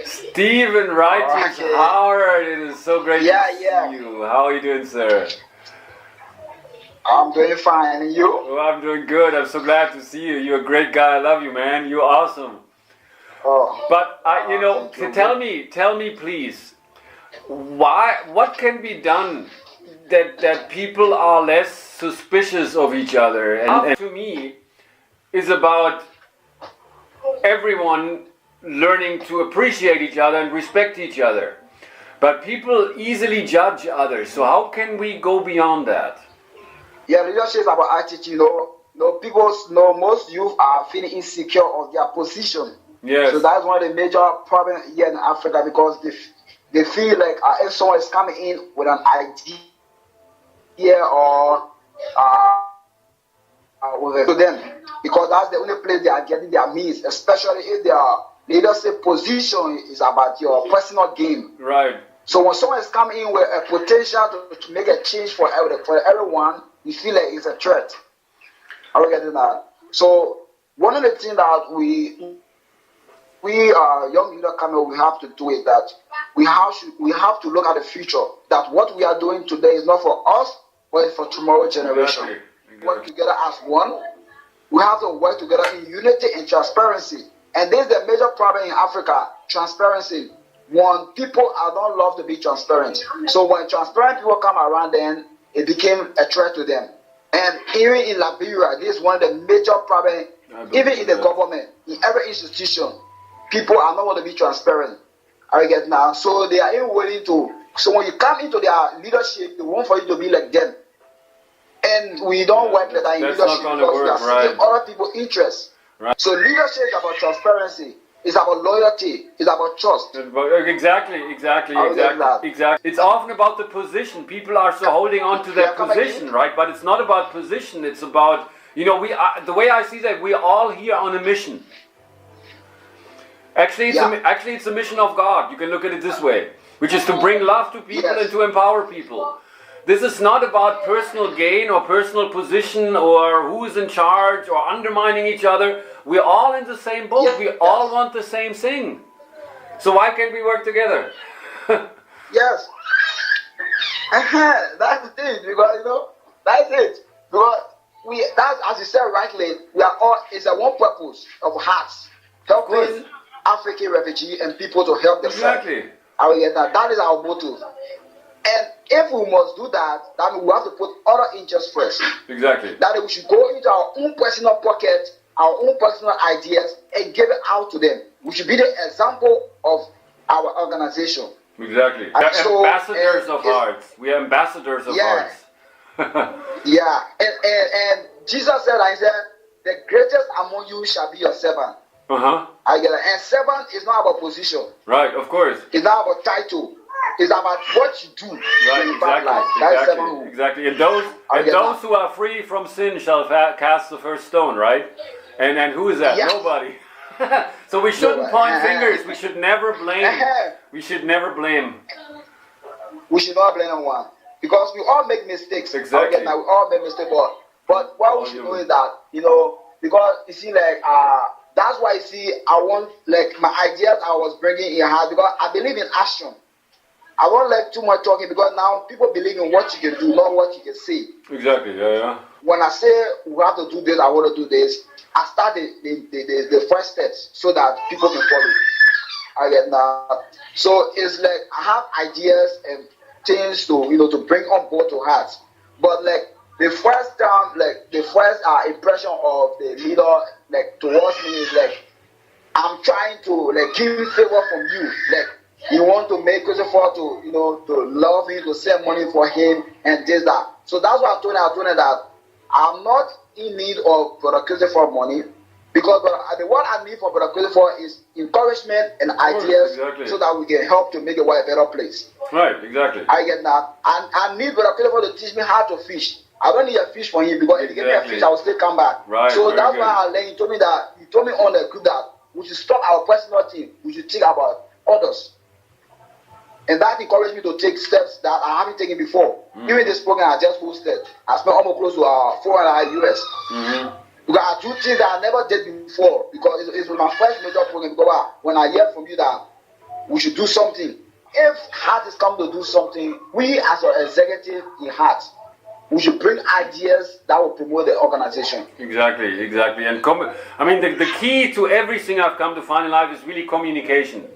Stephen Righteious, Okay. Howard, it is so great Yeah, to see yeah. you. How are you doing, sir? I'm doing fine. And you? Oh, I'm doing good. I'm so glad to see you. You're a great guy. I love you, man. You're awesome. Oh. But Thank you. tell me, please, what can be done that people are less suspicious of each other? And to me, is about everyone learning to appreciate each other and respect each other. But people easily judge others. So how can we go beyond that? Yeah, leadership is about attitude. People most youth are feeling insecure of their position. Yes. So that's one of the major problems here in Africa, because they feel like if someone is coming in with an idea or to them, because that's the only place they are getting their means, especially if their leadership position is about your personal gain. Right. So when someone is coming in with a potential to make a change for everyone, you feel like it's a threat. Are we getting that? So one of the things that we young leaders we have to do is that we have to look at the future. That what we are doing today is not for us, but it's for tomorrow's generation. Exactly. Work together as one. We have to work together in unity and transparency. And this is the major problem in Africa: transparency. When people don't love to be transparent. So when transparent people come around, then it became a threat to them. And even in Liberia, this is one of the major problems. Even in the government, in every institution, people are not want to be transparent. I get now. So they are even willing to. So when you come into their leadership, they want for you to be like them. And we don't work like that in leadership because we are seeking other people's interests. Right. So leadership is about transparency. It's about loyalty. It's about trust. Exactly. It's often about the position. People are so holding on to their position, right? But it's not about position. It's about, the way I see that, we're all here on a mission. Actually, it's a mission of God. You can look at it this way, which is to bring love to people and to empower people. This is not about personal gain or personal position or who is in charge or undermining each other. We're all in the same boat. Yes. We all want the same thing. So why can't we work together? Yes. That's the thing, because that's it. Because that's, as you said rightly, we are all, it's a one purpose of hearts, helping African refugees and people to help themselves. Exactly. That is our motto. And if we must do that, that means we have to put other interests first. Exactly. That we should go into our own personal pocket, our own personal ideas, and give it out to them. We should be the example of our organization. Exactly. Ambassadors of hearts. We are ambassadors of hearts. Yeah. And Jesus said, the greatest among you shall be your servant. I get it. And servant is not about position. Right, of course. It's not about title. It's about what you do. Right, exactly. And those who are free from sin shall cast the first stone, right? And who is that? Yeah. Nobody. So we shouldn't point fingers. We should never blame. We should never blame. We should not blame anyone, because we all make mistakes. Exactly. We all make mistakes, but what we should know is that, because you see, that's why you see, I want, my ideas I was bringing in heart, because I believe in action. I won't like too much talking, because now people believe in what you can do, not what you can say. Exactly, yeah. When I say we have to do this, I want to do this, I start the first steps so that people can follow. I get now. So it's like I have ideas and things to bring on board to hearts. But the first time, the first impression of the leader towards me is I'm trying to give favor from you. You want to make Christopher to love him, to send money for him, and this, that. So that's what I told her that I'm not in need of Brother Christopher money, because what I need for Brother Christopher is encouragement and ideas, so that we can help to make the world a better place. Right, exactly. I get that. And I need Brother Christopher to teach me how to fish. I don't need a fish for him, because if he give me a fish, I will still come back. Right, so that's why I learned. He told me on the group that we should stop our personal thing. We should think about others. And that encouraged me to take steps that I haven't taken before. Even this program I just hosted, I spent almost close to $400 US. Because I do things that I never did before, because it was my first major program. Because when I hear from you that we should do something. If heart is come to do something, we as an executive in heart, we should bring ideas that will promote the organization. Exactly. And the key to everything I've come to find in life is really communication.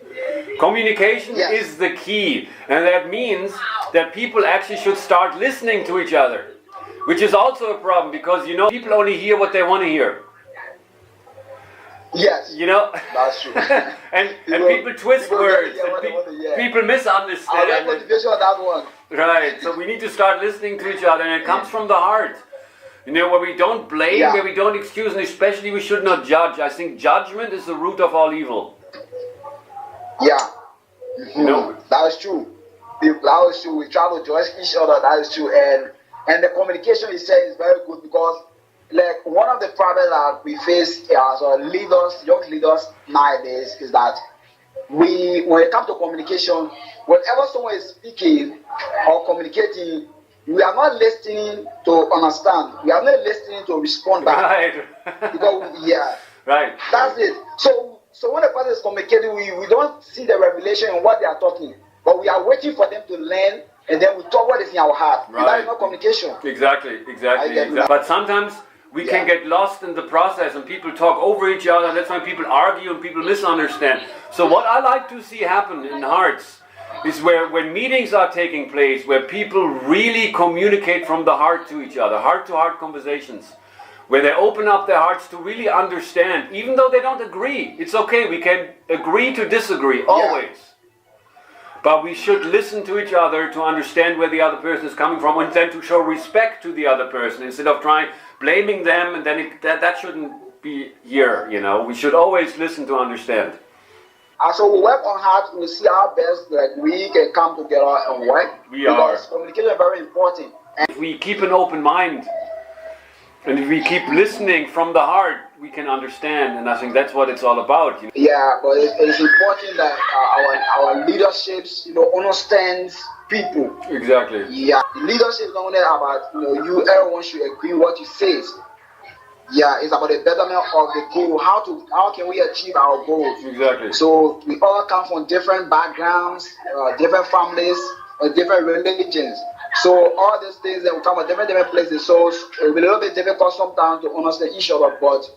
Communication is the key, and that means that people actually should start listening to each other, which is also a problem because people only hear what they want to hear. Yes, that's true. and people twist words, and people misunderstand. I like motivation on that one. Right, so we need to start listening to each other, and it comes from the heart. Where we don't blame, where we don't excuse, and especially we should not judge. I think judgment is the root of all evil. Yeah, that is true. That is true. We try to judge each other. That is true, and the communication you said is very good because, like, one of the problems that we face as leaders, young leaders nowadays, is that when it comes to communication, whenever someone is speaking or communicating, we are not listening to understand. We are not listening to respond back. Right. Because right. That's it. So when a person is communicating, we don't see the revelation in what they are talking, but we are waiting for them to learn, and then we talk what is in our heart. Right. That is not communication. Exactly. But sometimes we can get lost in the process, and people talk over each other. That's why people argue and people misunderstand. So what I like to see happen in hearts is when meetings are taking place, where people really communicate from the heart to each other, heart-to-heart conversations, where they open up their hearts to really understand, even though they don't agree. It's okay, we can agree to disagree, always. But we should listen to each other to understand where the other person is coming from, and then to show respect to the other person, instead of blaming them, and then that shouldn't be here, We should always listen to understand. So we work on heart, we see our best that we can come together and work. Because communication is very important. And if we keep an open mind, and if we keep listening from the heart, we can understand, and I think that's what it's all about. Yeah, but it's important that our leaderships, understands people. Exactly. Yeah, leadership is not only about everyone should agree what you say. Yeah, it's about the betterment of the goal. How can we achieve our goals? Exactly. So we all come from different backgrounds, different families, different religions. So all these things that will come from different places. So it will be a little bit difficult sometimes to understand each other. But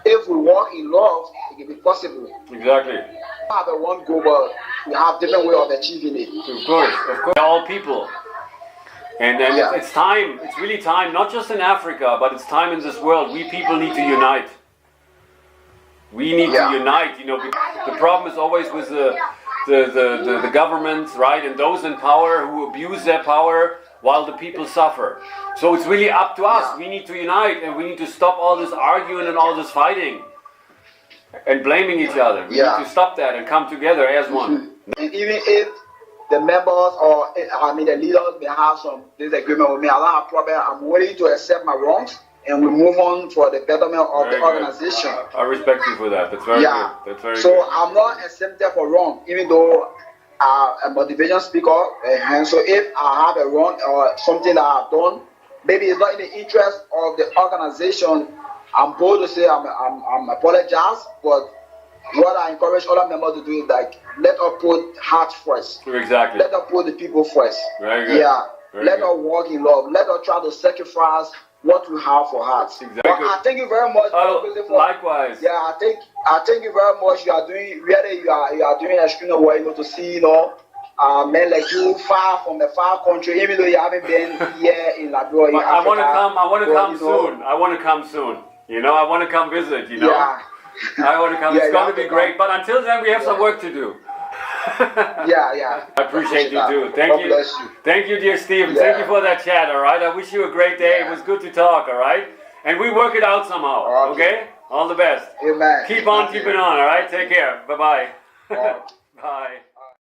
if we walk in love, it can be possible. Exactly. We have one goal, but we have different way of achieving it. Of course. We're all people. And it's time, it's really time, not just in Africa, but it's time in this world. We people need to unite. We need to unite, The problem is always with the governments, right? And those in power who abuse their power while the people suffer. So it's really up to us. We need to unite, and we need to stop all this arguing and all this fighting and blaming each other. We need to stop that and come together as one. And even if the members or the leaders may have some disagreement with me, I don't have a problem. I'm willing to accept my wrongs, and we move on for the betterment of the organization. I respect you for that. That's very good. That's very good. So I'm not accepted for wrong, even though I'm a motivation speaker. And so if I have a wrong or something that I've done, maybe it's not in the interest of the organization, I'm bold to say I'm apologize, but what I encourage other members to do is let us put heart first. Exactly. Let us put the people first. Very good. Yeah. Very let good. us walk in love. Let us try to sacrifice what we have for hearts. Exactly. But I thank you very much. Likewise. Yeah, I thank you very much. You are doing extremely well. To see men like you far from a far country, even though you haven't been here in Liberia. I want to come soon. I want to come soon. I want to come visit. Yeah. I want to come. It's going to be great. But until then, we have some work to do. Yeah. I appreciate you too. Thank you. Bless you. Thank you, dear Stephen. Thank you for that chat. All right. I wish you a great day. It was good to talk. All right. And we work it out somehow. Okay. All the best. Amen. Keep on keeping on. All right. Take care. Bye-bye. Bye.